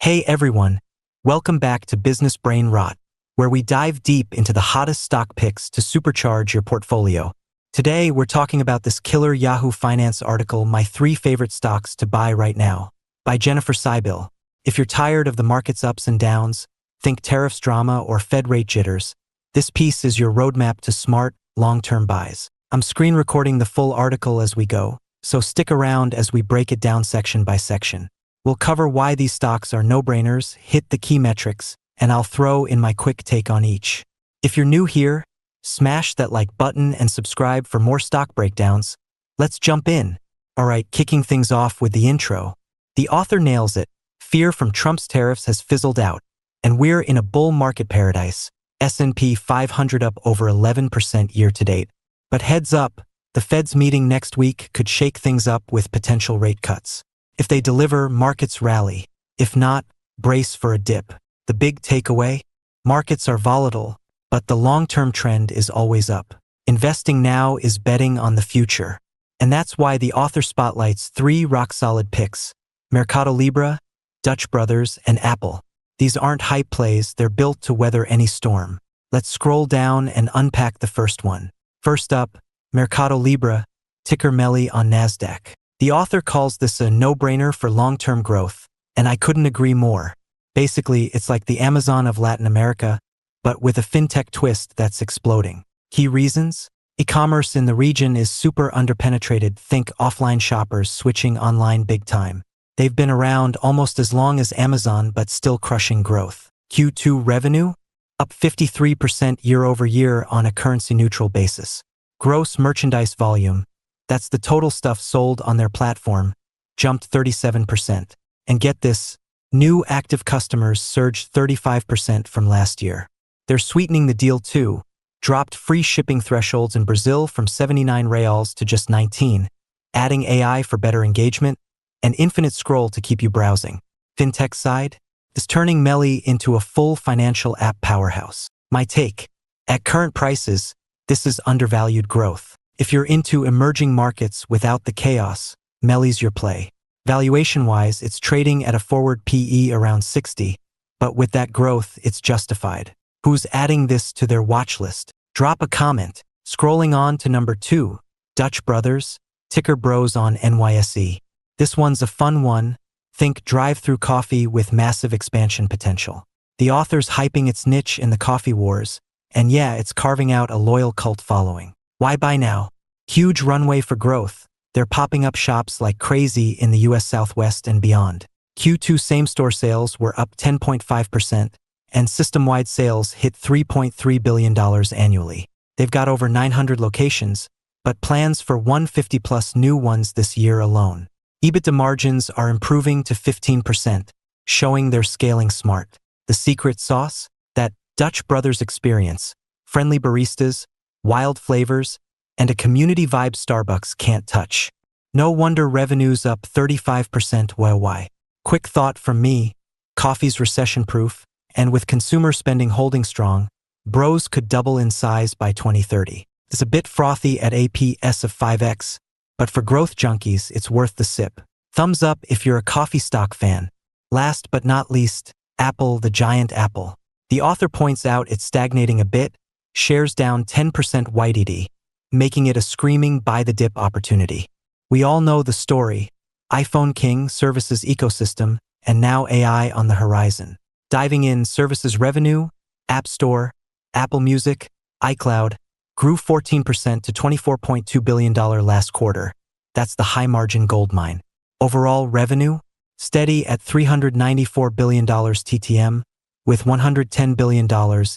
Hey everyone, welcome back to Business Brain Rot, where we dive deep into the hottest stock picks to supercharge your portfolio. Today, we're talking about this killer Yahoo Finance article, My 3 Favorite Stocks to Buy Right Now, by Jennifer Seibel. If you're tired of the market's ups and downs, think tariffs drama or Fed rate jitters, this piece is your roadmap to smart, long-term buys. I'm screen recording the full article as we go, so stick around as we break it down section by section. We'll cover why these stocks are no-brainers, hit the key metrics, and I'll throw in my quick take on each. If you're new here, smash that like button and subscribe for more stock breakdowns. Let's jump in. Alright, kicking things off with the intro. The author nails it. Fear from Trump's tariffs has fizzled out, and we're in a bull market paradise. S&P 500 up over 11% year-to-date. But heads up, the Fed's meeting next week could shake things up with potential rate cuts. If they deliver, markets rally. If not, brace for a dip. The big takeaway? Markets are volatile, but the long-term trend is always up. Investing now is betting on the future. And that's why the author spotlights 3 rock-solid picks: Mercado Libre, Dutch Brothers, and Apple. These aren't hype plays, they're built to weather any storm. Let's scroll down and unpack the first one. First up, Mercado Libre, ticker MELI on Nasdaq. The author calls this a no-brainer for long-term growth, and I couldn't agree more. Basically, it's like the Amazon of Latin America, but with a fintech twist that's exploding. Key reasons? E-commerce in the region is super underpenetrated. Think offline shoppers switching online big time. They've been around almost as long as Amazon, but still crushing growth. Q2 revenue? Up 53% year-over-year on a currency-neutral basis. Gross merchandise volume, that's the total stuff sold on their platform, jumped 37%. And get this, new active customers surged 35% from last year. They're sweetening the deal too, dropped free shipping thresholds in Brazil from 79 reals to just 19, adding AI for better engagement, and infinite scroll to keep you browsing. Fintech side is turning MELI into a full financial app powerhouse. My take, at current prices, this is undervalued growth. If you're into emerging markets without the chaos, MELI's your play. Valuation-wise, it's trading at a forward PE around 60, but with that growth, it's justified. Who's adding this to their watch list? Drop a comment. Scrolling on to number 2, Dutch Brothers, ticker BROS on NYSE. This one's a fun one. Think drive-through coffee with massive expansion potential. The author's hyping its niche in the coffee wars, and yeah, it's carving out a loyal cult following. Why buy now? Huge runway for growth. They're popping up shops like crazy in the US Southwest and beyond. Q2 same-store sales were up 10.5%, and system-wide sales hit $3.3 billion annually. They've got over 900 locations, but plans for 150-plus new ones this year alone. EBITDA margins are improving to 15%, showing they're scaling smart. The secret sauce? That Dutch Brothers experience. Friendly baristas, wild flavors, and a community vibe Starbucks can't touch. No wonder revenue's up 35% YoY. Quick thought from me, coffee's recession-proof, and with consumer spending holding strong, BROS could double in size by 2030. It's a bit frothy at APS of 5x, but for growth junkies, it's worth the sip. Thumbs up if you're a coffee stock fan. Last but not least, Apple, the giant Apple. The author points out it's stagnating a bit, shares down 10% YTD, making it a screaming buy-the-dip opportunity. We all know the story. iPhone King, services ecosystem, and now AI on the horizon. Diving in, services revenue, App Store, Apple Music, iCloud, grew 14% to $24.2 billion last quarter. That's the high-margin goldmine. Overall revenue, steady at $394 billion TTM, with $110 billion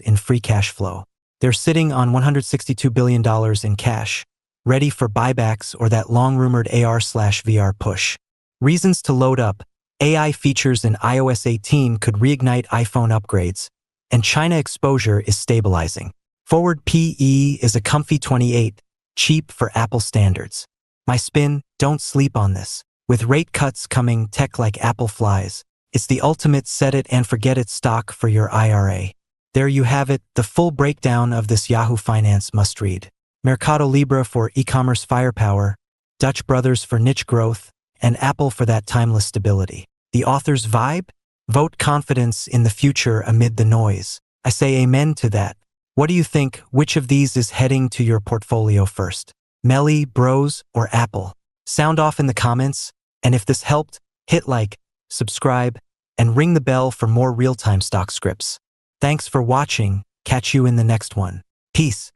in free cash flow. They're sitting on $162 billion in cash, ready for buybacks or that long-rumored AR/VR push. Reasons to load up: AI features in iOS 18 could reignite iPhone upgrades, and China exposure is stabilizing. Forward PE is a comfy 28, cheap for Apple standards. My spin, don't sleep on this. With rate cuts coming, tech like Apple flies. It's the ultimate set-it-and-forget-it stock for your IRA. There you have it, the full breakdown of this Yahoo Finance must-read. Mercado Libre for e-commerce firepower, Dutch Brothers for niche growth, and Apple for that timeless stability. The author's vibe? Vote confidence in the future amid the noise. I say amen to that. What do you think? Which of these is heading to your portfolio first? Melly, Bros, or Apple? Sound off in the comments. And if this helped, hit like, subscribe, and ring the bell for more real-time stock scripts. Thanks for watching. Catch you in the next one. Peace.